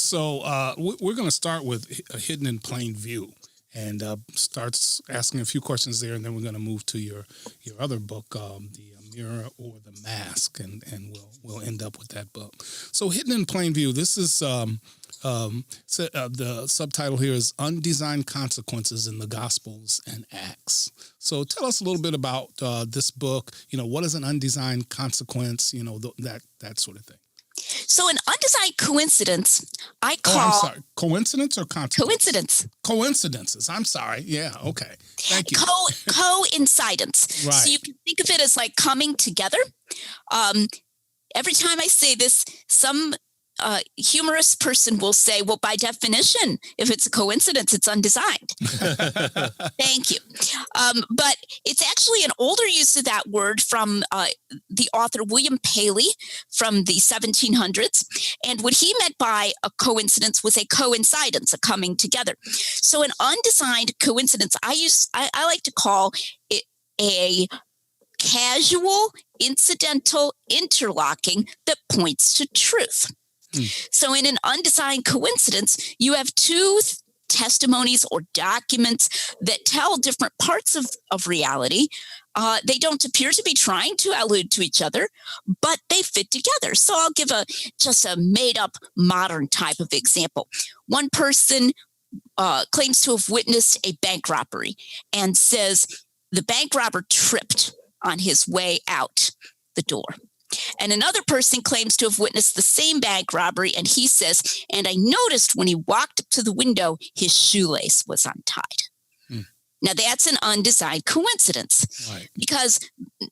So we're going to start with Hidden in Plain View, and starts asking a few questions there, and then we're going to move to your other book, The Mirror or the Mask, and we'll end up with that book. So Hidden in Plain View, this is the subtitle here is Undesigned Consequences in the Gospels and Acts. So tell us a little bit about this book. What is an undesigned consequence? That sort of thing. So an undesigned coincidence, I call... I'm sorry. Coincidence or consequence? Coincidence. Coincidences. I'm sorry. Yeah. Okay. Thank you. Coincidence. Right. So you can think of it as like coming together. Every time I say this, some humorous person will say, well, by definition, if it's a coincidence, it's undesigned. Thank you. But it's actually an older use of that word from the author William Paley from the 1700s. And what he meant by a coincidence was a coincidence, a coming together. So an undesigned coincidence, I like to call it a casual, incidental interlocking that points to truth. So in an undesigned coincidence, you have two testimonies or documents that tell different parts of reality. They don't appear to be trying to allude to each other, but they fit together. So I'll give just a made-up modern type of example. One person claims to have witnessed a bank robbery and says the bank robber tripped on his way out the door. And another person claims to have witnessed the same bank robbery, and he says, and I noticed when he walked up to the window, his shoelace was untied. Now, that's an undesigned coincidence, right? Because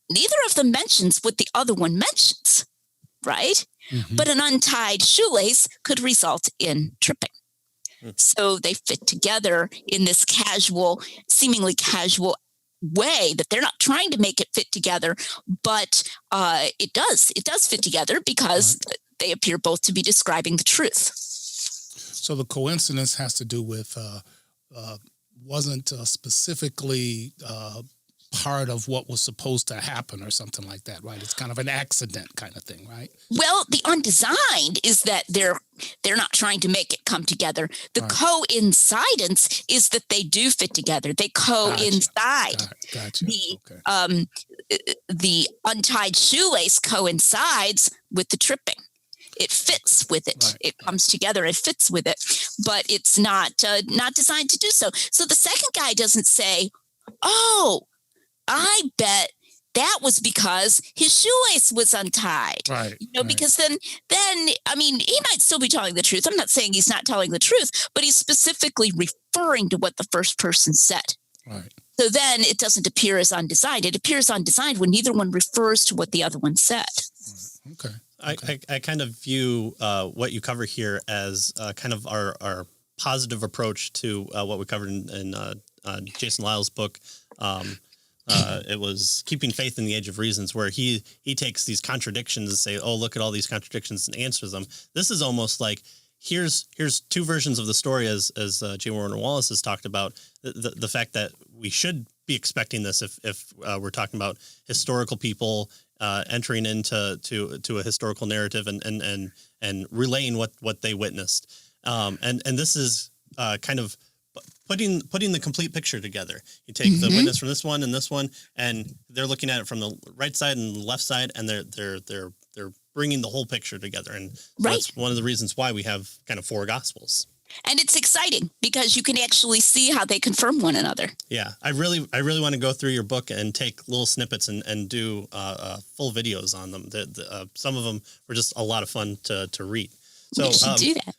neither of them mentions what the other one mentions, right? But an untied shoelace could result in tripping. So they fit together in this seemingly casual way that they're not trying to make it fit together, but it does fit together because they appear both to be describing the truth. So the coincidence has to do with wasn't specifically part of what was supposed to happen or something like that, right? It's kind of an accident kind of thing, right? Well, the undesigned is that they're not trying to make it come together. The coincidence is that they do fit together. They coincide. Gotcha. The untied shoelace coincides with the tripping. It fits with it. Right. It comes together. It fits with it, but it's not designed to do so. So the second guy doesn't say, "Oh, I bet that was because his shoelace was untied." Right. Because then, I mean, he might still be telling the truth. I'm not saying he's not telling the truth, but he's specifically referring to what the first person said. Right. So then it doesn't appear as undesigned. It appears undesigned when neither one refers to what the other one said. Right. Okay. I kind of view what you cover here as kind of our positive approach to what we covered in Jason Lyle's book. It was Keeping Faith in the Age of Reasons, where he takes these contradictions and say, oh, look at all these contradictions, and answers them. This is almost like here's two versions of the story, as J. Warner Wallace has talked about, the fact that we should be expecting this if we're talking about historical people entering into a historical narrative and relaying what they witnessed. And this is kind of putting the complete picture together. You take the witness from this one, and they're looking at it from the right side and the left side, and they're bringing the whole picture together. And so that's one of the reasons why we have kind of four gospels. And it's exciting because you can actually see how they confirm one another. Yeah, I really want to go through your book and take little snippets and do full videos on them. Some of them were just a lot of fun to read. So you should do that.